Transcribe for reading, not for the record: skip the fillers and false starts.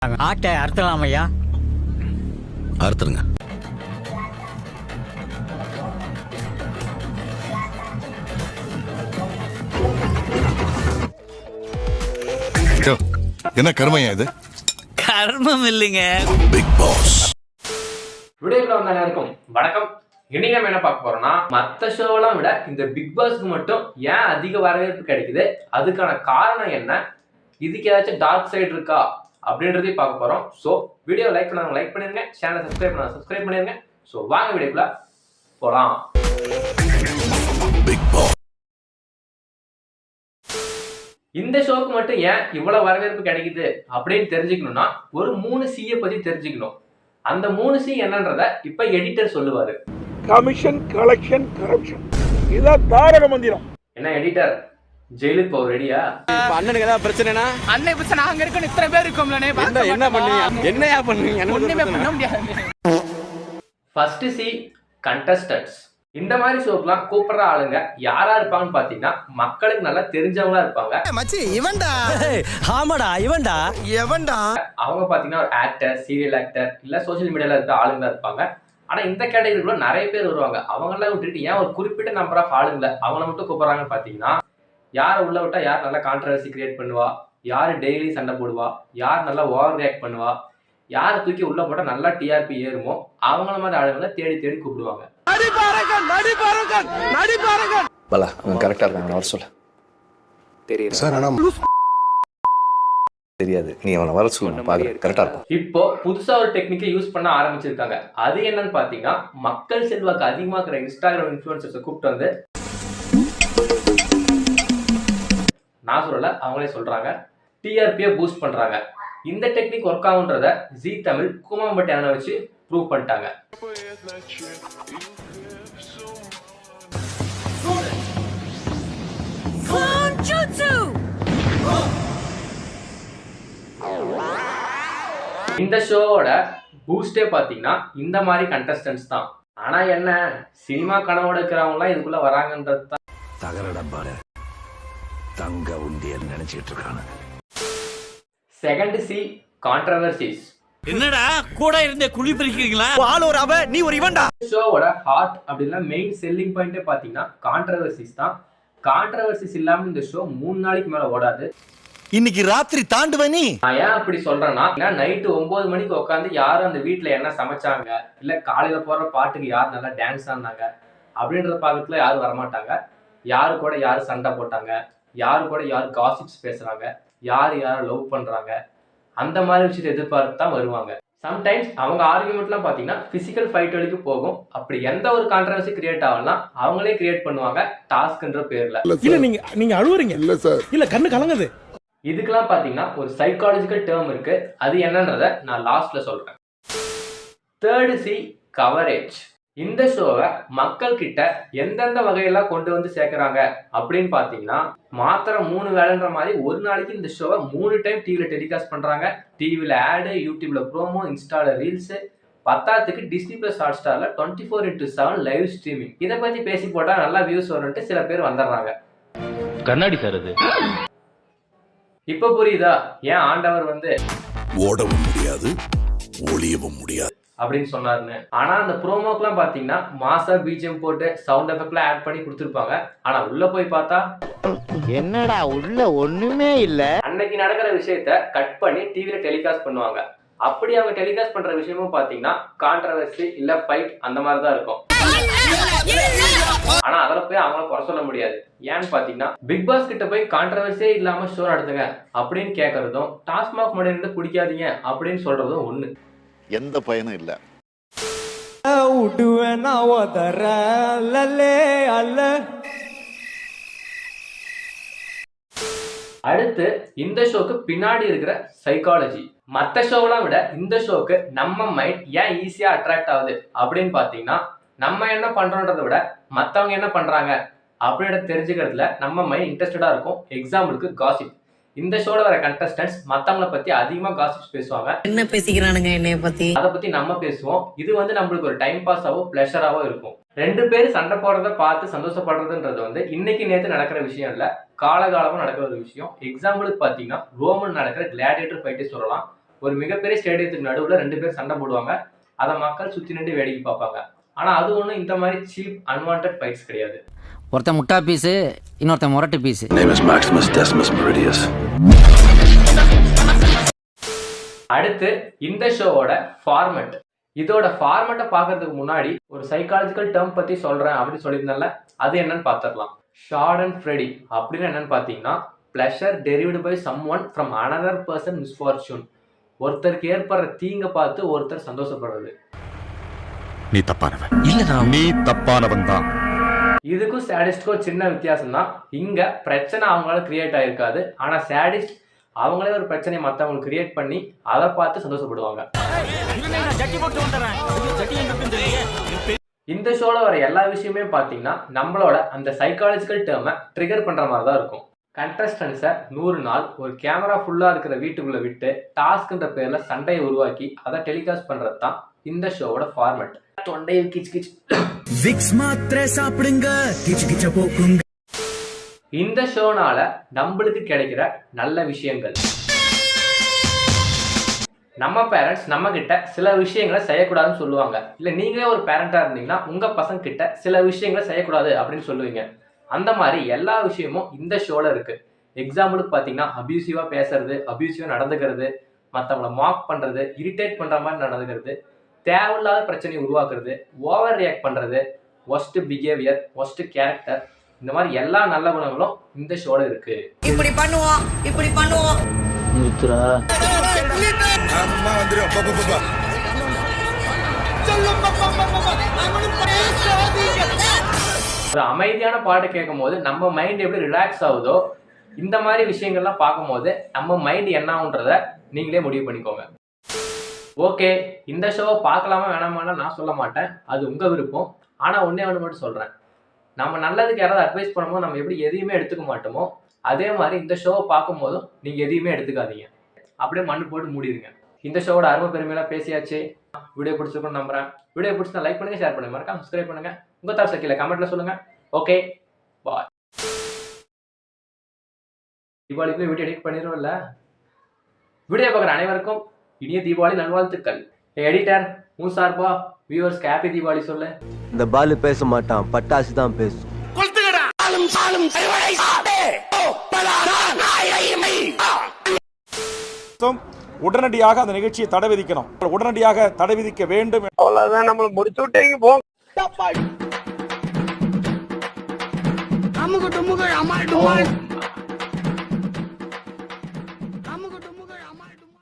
ஆட்டை அறுத்தலாம் ஐயா. அறுத்துருங்க. என்ன கர்மையா இது? கர்மம் இல்லைங்க, பிக் பாஸ். வீடியோக்குள்ள வந்த எல்லாருக்கும் வணக்கம். இன்னைக்கு நம்ம என்ன பார்க்க போறோம்னா, மற்ற ஷோவெல்லாம் விட இந்த பிக் பாஸ்க்கு மட்டும் ஏன் அதிக வரவேற்பு கிடைக்குது, அதுக்கான காரணம் என்ன, இதுக்கு ஏதாச்சும் டார்க் சைடு இருக்கா அப்படின்றதையும் பார்க்க போறோம். ஸோ வீடியோ லைக் பண்ணாங்க லைக் பண்ணிருங்க, சேனலை சப்ஸ்கிரைப் பண்ணாங்க சப்ஸ்கிரைப் பண்ணிருங்க. ஸோ வாங்க வீடியோக்குள்ள போலாம். Big Boss. இந்த ஷோக்கு மட்டும் ஏன் இவ்வளவு வரவேற்பு கிடைக்குது அப்படின்னு தெரிஞ்சுக்கணும்னா ஒரு 3 C பத்தி தெரிஞ்சுக்கணும். அந்த 3 C என்னன்றத இப்ப எடிட்டர் சொல்லுவாரு. கமிஷன், கலெக்ஷன், கரப்ஷன், இதான் தாரக மந்திரம். என்ன எடிட்டர், ஜெயிலுக்கு போக ரெடியா? அண்ணனுக்கு ஏதாவது பிரச்சனைனா அண்ணன் பிரச்சனை நாங்க இருக்கோம், இத்தனை பேர் இருக்கோம்லனே. என்ன பண்ணுவீங்க, என்னையா பண்ணுவீங்க? ஒண்ணுமே பண்ண முடியாது. First C contestants. இந்த மாதிரி ஷோக்கெல்லாம் கூப்பிடுற ஆளுங்க யாரா இருப்பாங்கன்னு பாத்தீங்கன்னா மக்களுக்கு நல்லா தெரிஞ்சவங்களா இருப்பாங்க. மச்சி இவன்டா. ஆமாடா இவன்டா. எவன்டா? அவங்க பாத்தீங்கன்னா ஒரு ஆக்டர், சீரியல் ஆக்டர், இல்ல சோசியல் மீடியால இருக்க ஆளுங்களா இருப்பாங்க. ஆனா இந்த கேட்டகரிக்குள்ள நிறைய பேர் வருவாங்க. அவங்க எல்லாம் விட்டுட்டு ஏன் ஒரு குறிப்பிட்ட நம்பர் ஆஃப் ஆளுங்களை அவங்கள மட்டும் கூப்பிடுறாங்கன்னு பாத்தீங்கன்னா, யாரை உள்ள விட்டா யார் நல்லா கான்ட்ரவர்சி கிரியேட் பண்ணுவா, யாரு டெய்லி சண்டை போடுவா, யார் நல்லா ஓவர் ரியாக்ட் பண்ணுவா, யாரை தூக்கி உள்ள போட்டா நல்லா டிஆர்பி ஏறுமோ அவங்கள மாதிரி ஆளுங்களை தேடி தேடி கூப்பிடுவாங்க. பலா அவன் கரெக்டா இருக்கான், வர சொல்ல. தெரியுது சார், ஆனா தெரியாது, நீ அவனை வர சொல்ல, பாக்குறேன் கரெக்டா இருக்கும். இப்போ புதுசா ஒரு டெக்னிக்கை யூஸ் பண்ண ஆரம்பிச்சிருக்காங்க. அது என்னன்னு பாத்தீங்கன்னா, மக்கள் செல்வாக்கு அதிகமா இருக்கிற இன்ஸ்டாகிராம் இன்ஃபுளுசர்ஸை கூப்பிட்டு வந்து, நான் சொல்லல அவங்களே சொல்றாங்க, டிஆர்பியை பூஸ்ட் பண்றாங்க. இந்த technique work ஆகுன்றத G Tamil Koomampatti அண்ணனை வச்சு ப்ரூவ் பண்ணிட்டாங்க. இந்த ஷோவோட பூஸ்டே பாத்தீங்கன்னா இந்த மாதிரி கண்டஸ்டன்ஸ் தான். ஆனா என்ன, சினிமா கனவோட இருக்கிறவங்களாம் இதுக்குள்ள வராங்கன்றது தான். தகர டப்பால தங்க உண்டியல் நினைச்சிட்டு இருக்கானு. Second C controversies. என்னடா கூட இருந்தே குழி பறிக்கிறீங்களா? ஆள் ஒரு அவ, நீ ஒரு இவன்டா. ஷோவோட ஹார்ட் அப்படின்னா மெயின் செல்லிங் பாயிண்டே பாத்தீங்கன்னா கான்ட்ரவர்சிஸ் தான். கான்ட்ரவர்சிஸ் இல்லாம இந்த ஷோ 3 நாளைக்கு மேல ஓடாது. இன்னைக்கு ராத்திரி தாண்டுவனி. நான் ஏன் அப்படி சொல்றேன்னா, நைட்டு 9 மணிக்கு உட்காந்து யாரும் அந்த வீட்டுல என்ன சமைச்சாங்க, இல்ல காலையில போற பாட்டுக்கு யார் நல்லா டான்ஸ் ஆனாங்க அப்படின்ற பாக்கத்துல யாரும் வரமாட்டாங்க. யாரு கூட யாரு சண்டை போட்டாங்க, யாரு கூட யாரு காசிப்ஸ் பேசுறாங்க, யாரு யாரை லவ் பண்றாங்க, அந்த மாதிரி விஷயத்தை எதிர்பார்த்து தான் வருவாங்க. சம்டைம்ஸ் அவங்க ஆர்குமெண்ட்லாம் பாத்தீங்கன்னா பிசிக்கல் ஃபைட் வரைக்கும் போகும். அப்படி எந்த ஒரு கான்ட்ரவர்சி கிரியேட் ஆகலாம் அவங்களே கிரியேட் பண்ணுவாங்க டாஸ்க்ன்ற பேர்ல. இல்ல நீங்க அழுவுறீங்க. இல்ல சார், இல்ல கண்ணு கலங்குது. இதுக்கெல்லாம் பாத்தீங்கன்னா ஒரு சைக்காலஜிக்கல் டேர்ம் இருக்கு. அது என்னன்றத நான் லாஸ்ட்ல சொல்றேன். Third C coverage. இந்த ஷோவை மக்கள் கிட்ட எந்தெந்த வகையெல்லாம் கொண்டு வந்து சேர்க்கறாங்க அப்படின்னு பாத்தீங்கன்னா, மாத்திரம் 3 வேலைன்ற மாதிரி ஒரு நாளைக்கு இந்த ஷோவை 3 டைம் டிவில டெலிகாஸ்ட் பண்றாங்க. டிவில ஆடு, யூடியூப்ல ப்ரோமோ, இன்ஸ்டால ரீல்ஸ், பத்தாத்துக்கு டிஸ்னி பிளஸ் ஹாட் ஸ்டார்ல 24/7 லைவ் ஸ்ட்ரீமிங். இதை பத்தி பேசி போட்டா நல்லா வியூஸ் வரும்ட்டு சில பேர் வந்துடுறாங்க. கண்ணாடி சார் அது. இப்ப புரியுதா ஏன் ஆண்டவர் வந்து ஓடவும் முடியாது, ஒளியவும் முடியாது அப்படின்னு சொன்னாருன்னு. ஆனா அந்த ப்ரோமோக்கெல்லாம் பாத்தீங்கன்னா மாசா பிஜிஎம் போட்டு சவுண்ட் எஃபெக்ட்லாம் ஆட் பண்ணி கொடுத்துருப்பாங்க. ஆனா உள்ள போய் பார்த்தா என்னடா உள்ள ஒண்ணுமே இல்ல. அன்னைக்கு நடக்கிற விஷயத்த கட் பண்ணி டிவில டெலிகாஸ்ட் பண்ணுவாங்க. அப்படி அவங்க டெலிகாஸ்ட் பண்ற விஷயமும் பாத்தீங்கன்னா கான்ட்ரவர்சி இல்ல ஃபைட் அந்த மாதிரி தான் இருக்கும். ஆனா அதுல போய் அவங்கள குறை சொல்ல முடியாது. ஏன்னு பாத்தீங்கன்னா, பிக் பாஸ் கிட்ட போய் கான்ட்ரவர்சியே இல்லாம ஷோ நடத்துங்க அப்படின்னு கேட்கறதும், டாஸ்மாக் முன்னாடி இருந்து குடிக்காதீங்க அப்படின்னு சொல்றதும் ஒண்ணு. எந்த பயனும் இல்ல. அடுத்து இந்த ஷோக்கு பின்னாடி இருக்கிற சைக்காலஜி. மற்ற ஷோவெல்லாம் விட இந்த ஷோக்கு நம்ம மைண்ட் ஏன் ஈஸியா அட்ராக்ட் ஆகுது அப்படின்னு பாத்தீங்கன்னா, நம்ம என்ன பண்றோன்றதை விட மத்தவங்க என்ன பண்றாங்க அப்படின்ற தெரிஞ்சுக்கிறதுல நம்ம மைண்ட் இன்ட்ரெஸ்டடா இருக்கும். எக்ஸாம்பிளுக்கு காசிப். இந்த ஷோல வர கண்டஸ்டன்ட்ஸ் மத்தவங்கள பத்தி அதிகமா காசிப்ஸ் பேசுவாங்க. என்ன பேசிக்கிறானுங்க என்னைய பத்தி, அதை பத்தி நம்ம பேசுவோம். இது வந்து நம்மளுக்கு ஒரு டைம் பாஸாவோ பிளஷராவோ இருக்கும். 2 பேர் சண்டை போடுறத பார்த்து சந்தோஷப்படுறதுன்றது வந்து இன்னைக்கு நேற்று நடக்கிற விஷயம் இல்ல, காலகாலமா நடக்கிற ஒரு விஷயம். எக்ஸாம்பிளுக்கு பாத்தீங்கன்னா ரோமன் நடக்கிற கிளாடியேட்டர் ஃபைட்டே சொல்லலாம். ஒரு மிகப்பெரிய ஸ்டேடியத்துக்கு நடுவுல 2 பேர் சண்டை போடுவாங்க. அதை மக்கள் சுத்தி நின்று வேடிக்கை பார்ப்பாங்க. ஆனா அது ஒண்ணும் இந்த மாதிரி சீப் அன்வான்டட் ஃபைட்ஸ் கிடையாது. ஒருத்தன் முட்டா பீஸு, இன்னொருத்தன் முரட்டு piece. Name is Maximus Decimus Meridius. அடுத்து இந்த ஷோவோட ஃபார்மேட். இதோட ஃபார்மேட்டை பார்க்கறதுக்கு முன்னாடி ஒரு சைக்காலஜிக்கல் டேர்ம் பத்தி சொல்றேன் அப்படின்னு சொல்லியிருந்தேன்ல, அது என்னன்னு பார்த்துடலாம். ஷார்ட் அண்ட் ஃப்ரெடி அப்படின்னு என்னன்னு பார்த்தீங்கன்னா, pleasure derived by someone from another person misfortune. ஒருத்தருக்கு ஏற்படுற தீங்க பார்த்து ஒருத்தர் சந்தோஷப்படுறது. நீ தப்பானவன் இல்ல, நீ தப்பானவன் தான். இதுக்கும் சேடிஸ்டுக்கும் சின்ன வித்தியாசம் தான். இங்க பிரச்சனை அவங்களால கிரியேட் ஆயிருக்காது, ஆனா சேடிஸ்ட் அவங்களே ஒரு பிரச்சனையை மற்றவங்களுக்கு கிரியேட் பண்ணி அதை பார்த்து சந்தோஷப்படுவாங்க. இந்த ஷோல வர எல்லா விஷயமே பார்த்தீங்கன்னா நம்மளோட அந்த சைக்காலஜிக்கல் டேர்மை ட்ரிகர் பண்ற மாதிரி தான் இருக்கும். கண்டஸ்டன்ஸை 100 நாள் ஒரு கேமரா ஃபுல்லா இருக்கிற வீட்டுக்குள்ள விட்டு டாஸ்க்ன்ற பேர்ல சண்டையை உருவாக்கி அதை டெலிகாஸ்ட் பண்றது தான் இந்த ஷோவோட ஃபார்மேட். தொண்டையில் கிச் கிச் விக்ஸ் மாத்திரை சாப்பிடுங்க, கிச் கிச்ச போக்குங்க. இந்த ஷோனால நம்மளுக்கு கிடைக்கிற நல்ல விஷயங்கள். நம்ம பேரண்ட்ஸ் நம்ம கிட்ட சில விஷயங்களை செய்யக்கூடாதுன்னு சொல்லுவாங்க. இல்ல நீங்களே ஒரு பேரண்டா இருந்தீங்கன்னா உங்க பசங்க கிட்ட சில விஷயங்களை செய்யக்கூடாது அப்படின்னு சொல்லுவீங்க. அந்த மாதிரி எல்லா விஷயமும் இந்த ஷோல இருக்கு. எக்ஸாம்பிளுக்கு பாத்தீங்கன்னா அபியூசிவா பேசுறது, அபியூசிவா நடந்துக்கிறது, மற்றவங்களை மாக் பண்றது, இரிட்டேட் பண்ற மாதிரி நடந்துக்கிறது, தேவையில்லாத பிரச்சனையை உருவாக்குறது, ஓவர் ரியாக்ட் பண்றது, ஒஸ்ட் பிஹேவியர், ஒஸ்ட் கேரக்டர், இந்த மாதிரி எல்லா நல்ல குணங்களும் இந்த ஷோல இருக்கு. இப்படி பண்ணுவோம், இப்படி பண்ணுவோம். ஒரு அமைதியான பாட்டு கேட்கும் போது நம்ம மைண்ட் எப்படி ரிலாக்ஸ் ஆகுதோ, இந்த மாதிரி விஷயங்கள்லாம் பார்க்கும்போது நம்ம மைண்ட் என்ன ஆகுன்றத நீங்களே முடிவு பண்ணிக்கோங்க. ஓகே, இந்த ஷோவை பார்க்கலாமா வேணாமான்னு நான் சொல்ல மாட்டேன், அது உங்க விருப்பம். ஆனா ஒன்னே ஒன்று மட்டும் சொல்றேன், நம்ம நல்லதுக்கு யாராவது அட்வைஸ் பண்ணும்போது நம்ம எப்படி எதையுமே எடுத்துக்க மாட்டோமோ, அதே மாதிரி இந்த ஷோவை பார்க்கும் போதும் நீங்க எதையுமே எடுத்துக்காதீங்க. அப்படியே மண்ணு போட்டு மூடிடுங்க. இந்த ஷோவோட அருமை பெருமையெல்லாம் பேசியாச்சு. வீடியோ பிடிச்சிருக்குன்னு நம்புறேன். வீடியோ பிடிச்சா லைக் பண்ணுங்க, ஷேர் பண்ணுங்க, மறக்காம சப்ஸ்கிரைப் பண்ணுங்க. உங்க தாட்ஸ் கீழே கமெண்ட்ல சொல்லுங்க. ஓகே, பாய். தீபாவளிக்குள்ளே வீடியோ எடிட் பண்ணிடுவோம்ல. வீடியோ பார்க்குற அனைவருக்கும் இனிய தீபாவளி நல்வாழ்த்துக்கள். எடிட்டர் உன் சார்பா வியூவர்ஸ்க்கு ஹாப்பி தீபாவளி சொல்லு. இந்த பாலு பேச மாட்டான், பட்டாசு தான் பேசும். உடனடியாக அந்த நிகழ்ச்சியை தடை விதிக்கணும். உடனடியாக தடை விதிக்க வேண்டும். அவ்வளவுதான், நம்மள முடிச்சு விட்டீங்க போ. அம்முக்கு டும்முக்கு அம்மா டும்மா.